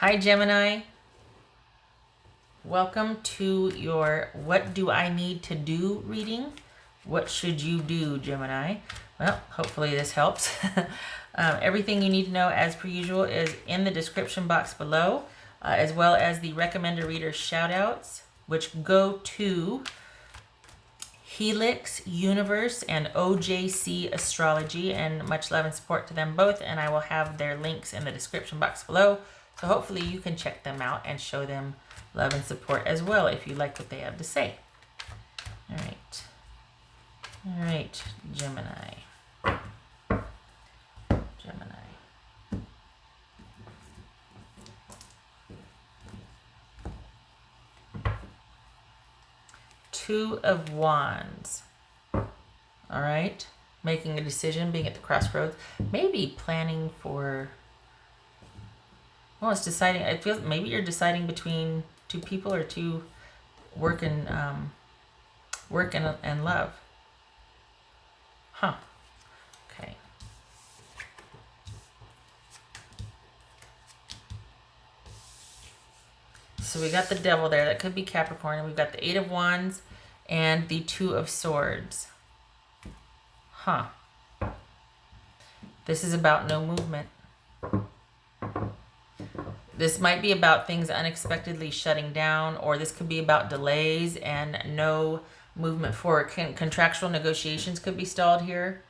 Hi, Gemini. Welcome to your What Do I Need to Do reading. What should you do, Gemini? Well, hopefully this helps. Everything you need to know, as per usual, is in the description box below, as well as the recommended reader shoutouts, which go to Helix Universe and OJC Astrology, and much love and support to them both, and I will have their links in the description box below. So hopefully you can check them out and show them love and support as well if you like what they have to say. All right, Gemini. Two of Wands. All right, making a decision, being at the crossroads, maybe planning for. Well, it's deciding. It feels maybe you're deciding between two people or two work and love. Huh. Okay. So we got the Devil there. That could be Capricorn. And we've got the Eight of Wands and the Two of Swords. Huh. This is about no movement. This might be about things unexpectedly shutting down, or this could be about delays and no movement forward. Contractual negotiations could be stalled here.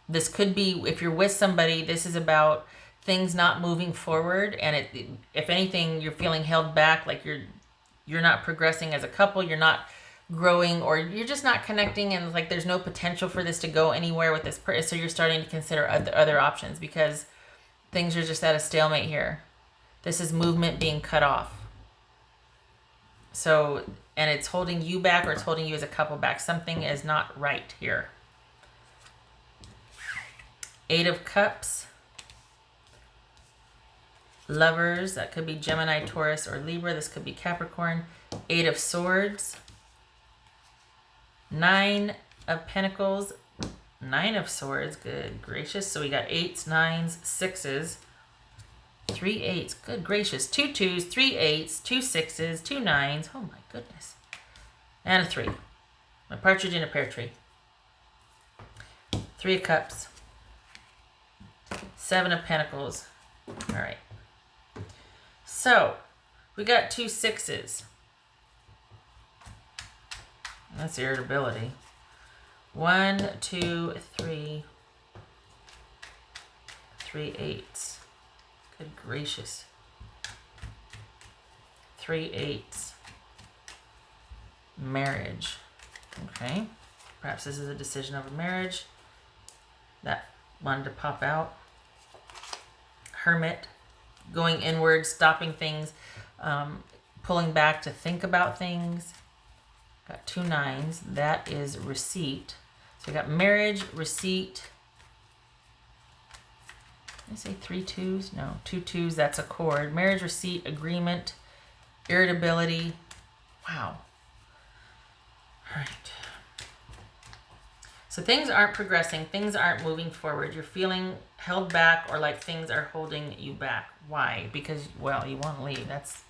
This could be, if you're with somebody, this is about things not moving forward, and if anything, you're feeling held back, like you're not progressing as a couple, you're not growing, or you're just not connecting, and like there's no potential for this to go anywhere with this person. So you're starting to consider other options because things are just at a stalemate here. This is movement being cut off. So, and it's holding you back, or it's holding you as a couple back. Something is not right here. Eight of Cups. Lovers. That could be Gemini, Taurus, or Libra. This could be Capricorn. Eight of Swords. Nine of Pentacles. Nine of Swords, good gracious. So we got eights, nines, sixes, three eights, good gracious. Two twos, three eights, two sixes, two nines. Oh my goodness. And a three. A partridge in a pear tree. Three of Cups. Seven of Pentacles. All right. So we got two sixes. That's irritability. 1, 2, 3. 3 eights. Good gracious. 3 eights. Marriage. Okay. Perhaps this is a decision of a marriage. That wanted to pop out. Hermit. Going inward, stopping things, pulling back to think about things. Got two nines. That is receipt. So we got marriage, receipt. Did I say three twos? No, two twos. That's accord. Marriage, receipt, agreement, irritability. Wow. All right. So things aren't progressing. Things aren't moving forward. You're feeling held back, or like things are holding you back. Why? Because, well, you want to leave. That's...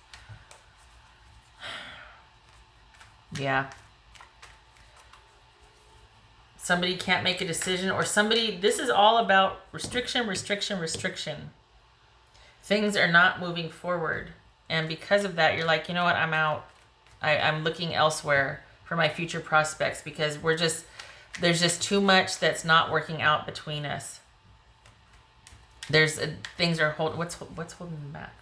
Yeah. Somebody can't make a decision, or somebody, this is all about restriction, restriction, restriction. Things are not moving forward. And because of that, you're like, you know what, I'm out. I'm looking elsewhere for my future prospects, because there's just too much that's not working out between us. Things are what's holding them back?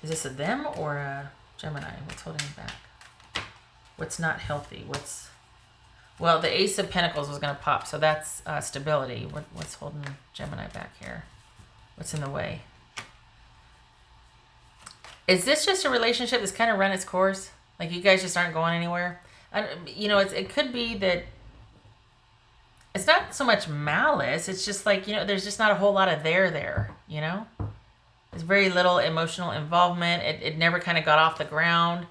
Is this a them or a Gemini? What's holding them back? What's not healthy? Well, the Ace of Pentacles was going to pop, so that's stability. What's holding Gemini back here? What's in the way? Is this just a relationship that's kind of run its course? Like you guys just aren't going anywhere? It could be that it's not so much malice. It's just like, there's just not a whole lot of there, There's very little emotional involvement. It never kind of got off the ground.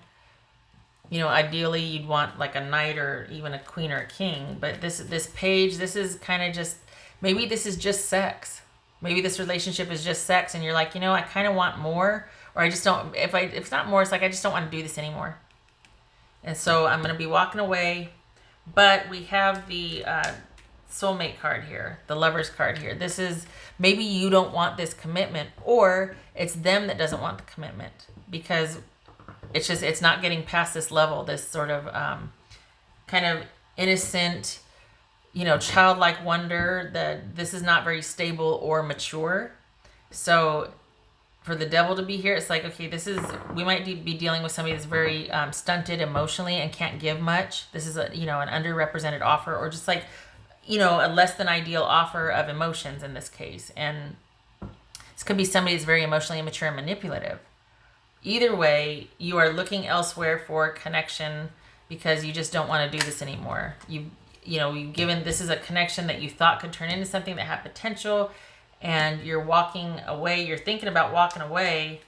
Ideally you'd want like a knight or even a queen or a king, but this page, this is kind of just, maybe this is just sex. Maybe this relationship is just sex and you're like, I kind of want more, or I just don't, if it's not more, it's like, I just don't want to do this anymore. And so I'm going to be walking away. But we have the soulmate card here, the lover's card here. This is, maybe you don't want this commitment, or it's them that doesn't want the commitment, because it's not getting past this level, this sort of kind of innocent, childlike wonder that this is not very stable or mature. So for the devil to be here, it's like, okay, we might be dealing with somebody that's very stunted emotionally and can't give much. This is an underrepresented offer, or just like, a less than ideal offer of emotions in this case. And this could be somebody that's very emotionally immature and manipulative. Either way, you are looking elsewhere for connection because you just don't want to do this anymore. You've given, this is a connection that you thought could turn into something that had potential, and you're walking away, you're thinking about walking away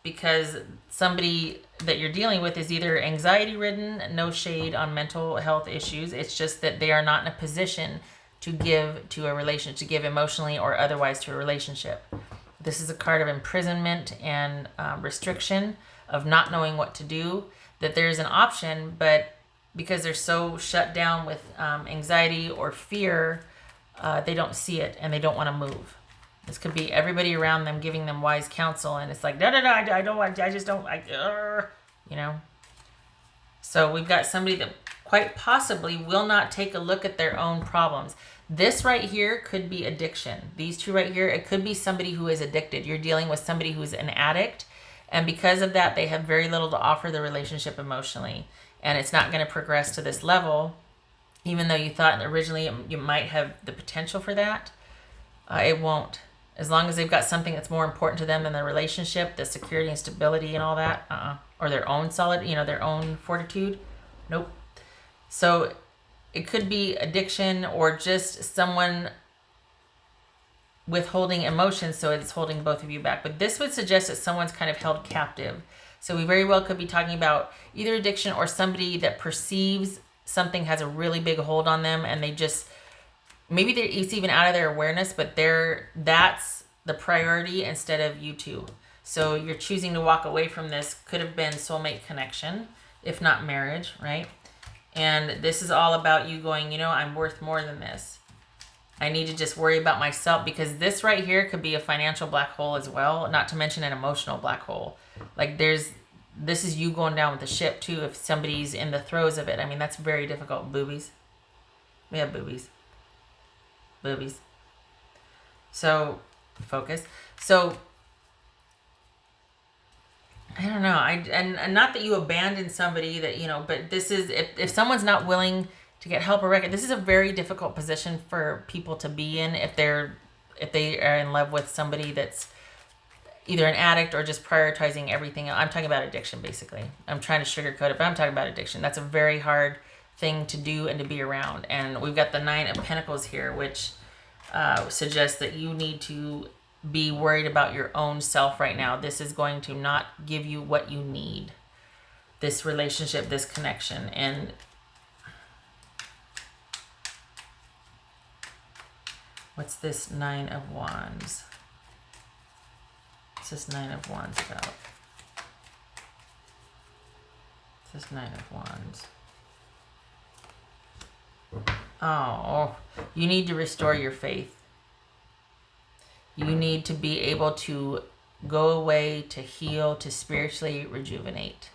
because somebody that you're dealing with is either anxiety ridden, no shade on mental health issues. It's just that they are not in a position to give to a relationship, to give emotionally or otherwise to a relationship. This is a card of imprisonment and restriction, of not knowing what to do, that there's an option, but because they're so shut down with anxiety or fear, they don't see it and they don't want to move. This could be everybody around them giving them wise counsel, and it's like, no, I don't want, I just don't, So we've got somebody that quite possibly will not take a look at their own problems. This right here could be addiction. These two right here, it could be somebody who is addicted. You're dealing with somebody who's an addict, and because of that, they have very little to offer the relationship emotionally, and it's not going to progress to this level, even though you thought originally you might have the potential for that. It won't. As long as they've got something that's more important to them than the relationship, the security and stability and all that, or their own their own fortitude, nope. So it could be addiction, or just someone withholding emotions, so it's holding both of you back. But this would suggest that someone's kind of held captive. So we very well could be talking about either addiction or somebody that perceives something has a really big hold on them, and they just, maybe it's even out of their awareness, but that's the priority instead of you two. So you're choosing to walk away from this. Could have been soulmate connection, if not marriage, right? And this is all about you going, I'm worth more than this. I need to just worry about myself, because this right here could be a financial black hole as well, not to mention an emotional black hole. Like this is you going down with the ship too, if somebody's in the throes of it. I mean, that's very difficult. Boobies. We have boobies. Boobies. So, focus. So, I don't know. And not that you abandon somebody that, but this is, if someone's not willing to get help or record, this is a very difficult position for people to be in if they are in love with somebody that's either an addict or just prioritizing everything. I'm talking about addiction, basically. I'm trying to sugarcoat it, but I'm talking about addiction. That's a very hard thing to do and to be around. And we've got the 9 of Pentacles here, which suggests that you need to be worried about your own self right now. This is going to not give you what you need. This relationship, this connection. And what's this 9 of Wands? What's this 9 of Wands about? What's this 9 of Wands? Oh, you need to restore your faith. You need to be able to go away, to heal, to spiritually rejuvenate.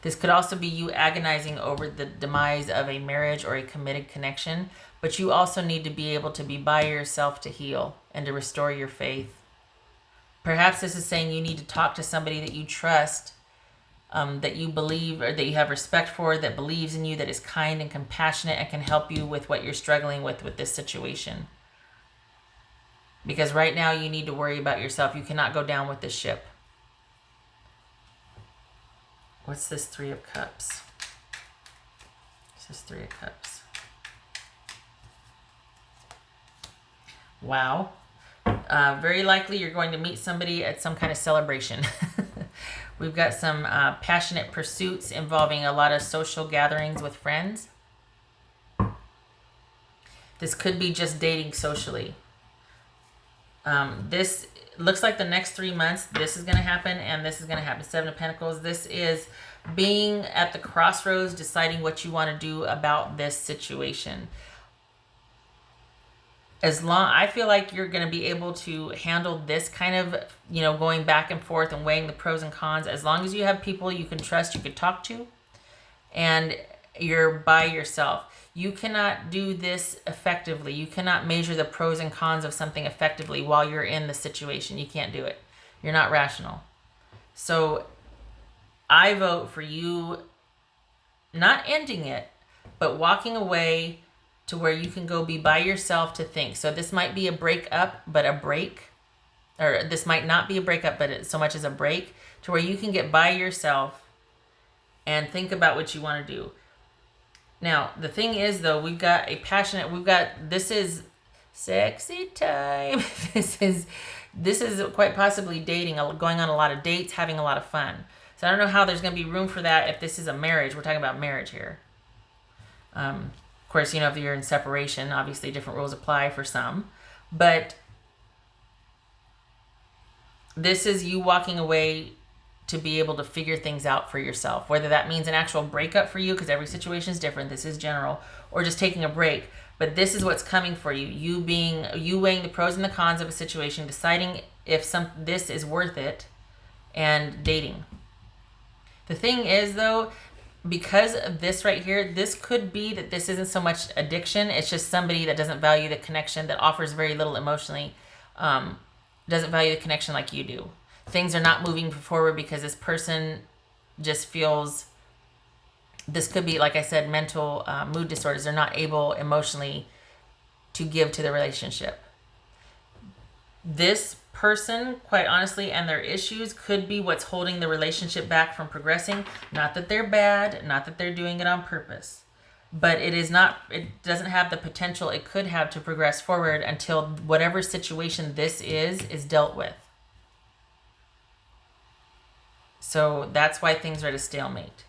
This could also be you agonizing over the demise of a marriage or a committed connection, but you also need to be able to be by yourself to heal and to restore your faith. Perhaps this is saying you need to talk to somebody that you trust, that you believe or that you have respect for, that believes in you, that is kind and compassionate and can help you with what you're struggling with this situation. Because right now you need to worry about yourself. You cannot go down with this ship. What's this 3 of Cups? What's this 3 of Cups? Wow. Very likely you're going to meet somebody at some kind of celebration. We've got some passionate pursuits involving a lot of social gatherings with friends. This could be just dating socially. This looks like the next 3 months, this is going to happen and this is going to happen. Seven of Pentacles. This is being at the crossroads, deciding what you want to do about this situation. I feel like you're going to be able to handle this kind of, going back and forth and weighing the pros and cons, as long as you have people you can trust, you can talk to, and you're by yourself. You cannot do this effectively. You cannot measure the pros and cons of something effectively while you're in the situation. You can't do it. You're not rational. So I vote for you not ending it, but walking away to where you can go be by yourself to think. So this might be a breakup, but a break. Or this might not be a breakup, but it's so much as a break, to where you can get by yourself and think about what you want to do. Now, the thing is, though, this is sexy time. This is quite possibly dating, going on a lot of dates, having a lot of fun. So I don't know how there's going to be room for that if this is a marriage. We're talking about marriage here. Of course, if you're in separation, obviously different rules apply for some. But this is you walking away to be able to figure things out for yourself, whether that means an actual breakup for you, because every situation is different. This is general, or just taking a break. But this is what's coming for you. You weighing the pros and the cons of a situation, deciding if this is worth it, and dating. The thing is, though, because of this right here, this could be that this isn't so much addiction. It's just somebody that doesn't value the connection, that offers very little emotionally, doesn't value the connection like you do. Things are not moving forward because this person just feels, this could be, like I said, mental mood disorders. They're not able emotionally to give to the relationship. This person, quite honestly, and their issues could be what's holding the relationship back from progressing. Not that they're bad, not that they're doing it on purpose, but it doesn't have the potential it could have to progress forward until whatever situation this is dealt with. So that's why things are at a stalemate.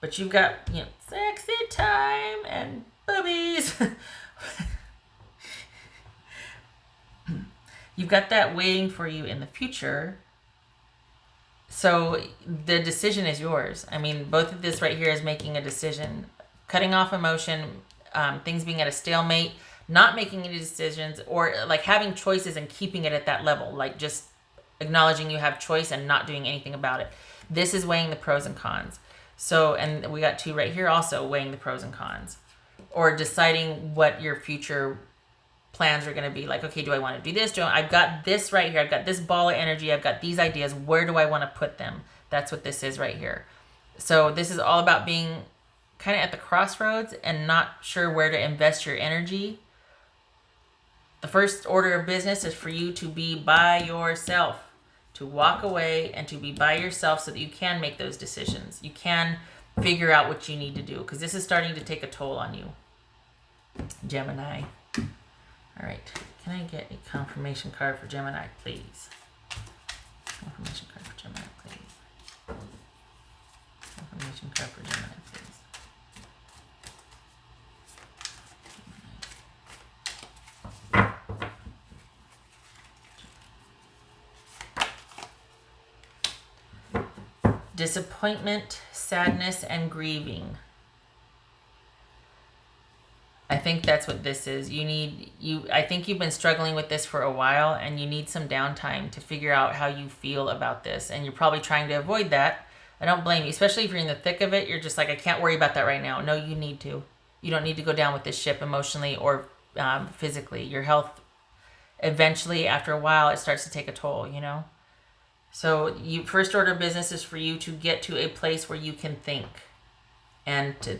But you've got, sexy time and boobies. You've got that waiting for you in the future. So the decision is yours. I mean, both of this right here is making a decision. Cutting off emotion, things being at a stalemate, not making any decisions, or like having choices and keeping it at that level. Like just acknowledging you have choice and not doing anything about it. This is weighing the pros and cons. So, and we got two right here also weighing the pros and cons, or deciding what your future plans are going to be. Like, okay, do I want to do this? I've got this right here. I've got this ball of energy. I've got these ideas. Where do I want to put them? That's what this is right here. So this is all about being kind of at the crossroads and not sure where to invest your energy. The first order of business is for you to be by yourself, to walk away and to be by yourself so that you can make those decisions. You can figure out what you need to do, because this is starting to take a toll on you, Gemini. All right, can I get a confirmation card for Gemini, please? Confirmation card for Gemini, please. Confirmation card for Gemini, please. Disappointment, sadness, and grieving. I think that's what this is. I think you've been struggling with this for a while, and you need some downtime to figure out how you feel about this. And you're probably trying to avoid that. I don't blame you, especially if you're in the thick of it. You're just like, I can't worry about that right now. No, you need to. You don't need to go down with this ship emotionally or physically. Your health, eventually, after a while, it starts to take a toll, So first order of business is for you to get to a place where you can think, and to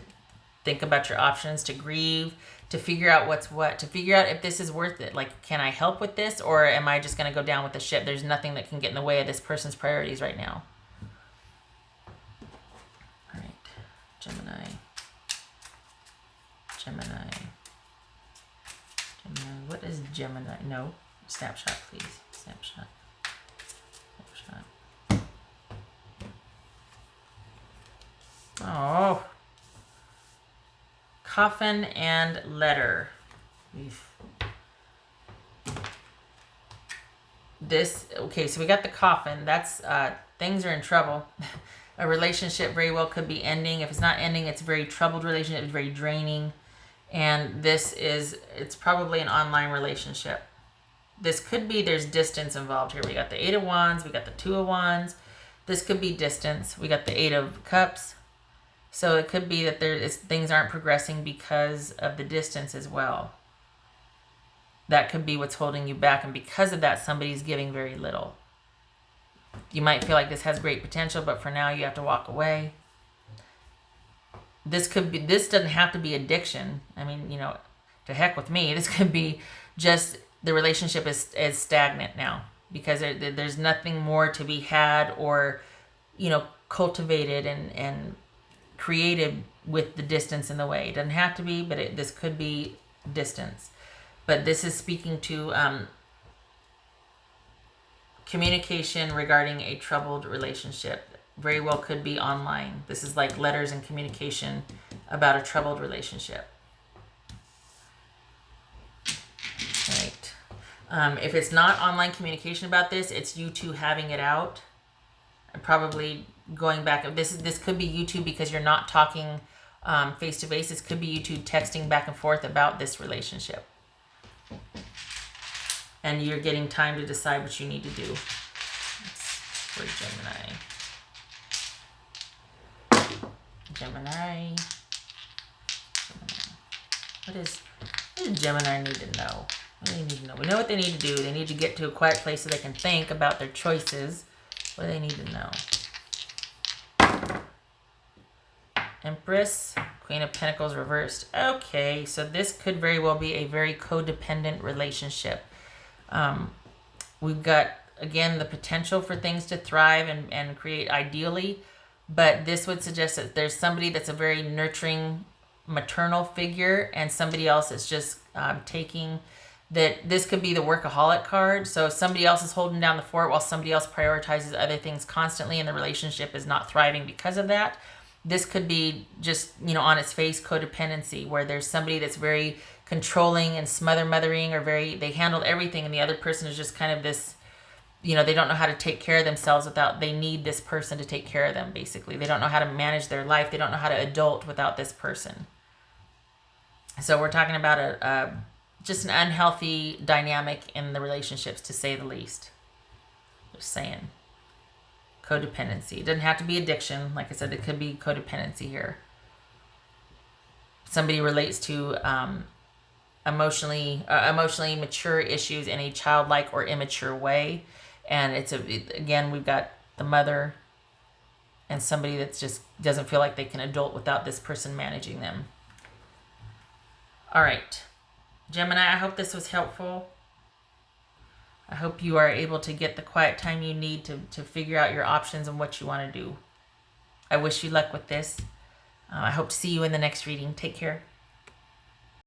think about your options, to grieve, to figure out what's what, to figure out if this is worth it. Like, can I help with this, or am I just going to go down with the ship? There's nothing that can get in the way of this person's priorities right now. All right, Gemini. What is Gemini? No, snapshot, please. Snapshot. Oh. Coffin and letter. Oof. Okay, so we got the coffin. That's things are in trouble. A relationship very well could be ending. If it's not ending, it's a very troubled relationship. It's very draining. And it's probably an online relationship. This could be, there's distance involved here. We got the 8 of Wands. We got the 2 of Wands. This could be distance. We got the 8 of Cups. So it could be that things aren't progressing because of the distance as well. That could be what's holding you back. And because of that, somebody's giving very little. You might feel like this has great potential, but for now you have to walk away. This doesn't have to be addiction. I mean, to heck with me. This could be just the relationship is stagnant now because there's nothing more to be had or, cultivated and created with the distance in the way. It doesn't have to be, but this could be distance. But this is speaking to communication regarding a troubled relationship. Very well could be online. This is like letters and communication about a troubled relationship. Right. If it's not online communication about this, it's you two having it out. And probably going back. This could be you two because you're not talking face to face. This could be you two texting back and forth about this relationship. And you're getting time to decide what you need to do. For Gemini. What does Gemini need to know? What do they need to know? We know what they need to do. They need to get to a quiet place so they can think about their choices. What do they need to know? Empress, Queen of Pentacles reversed. Okay, so this could very well be a very codependent relationship. We've got, again, the potential for things to thrive and create ideally, but this would suggest that there's somebody that's a very nurturing maternal figure and somebody else that's just taking that. This could be the workaholic card. So somebody else is holding down the fort while somebody else prioritizes other things constantly and the relationship is not thriving because of that. This could be just, on its face, codependency, where there's somebody that's very controlling and mothering, or they handle everything, and the other person is just kind of this, they don't know how to take care of themselves they need this person to take care of them, basically. They don't know how to manage their life. They don't know how to adult without this person. So we're talking about just an unhealthy dynamic in the relationships, to say the least. Just saying. Codependency. It doesn't have to be addiction. Like I said, it could be codependency here. Somebody relates to emotionally mature issues in a childlike or immature way, and again, we've got the mother and somebody that just doesn't feel like they can adult without this person managing them. All right, Gemini, I hope this was helpful. I hope you are able to get the quiet time you need to figure out your options and what you want to do. I wish you luck with this. I hope to see you in the next reading. Take care.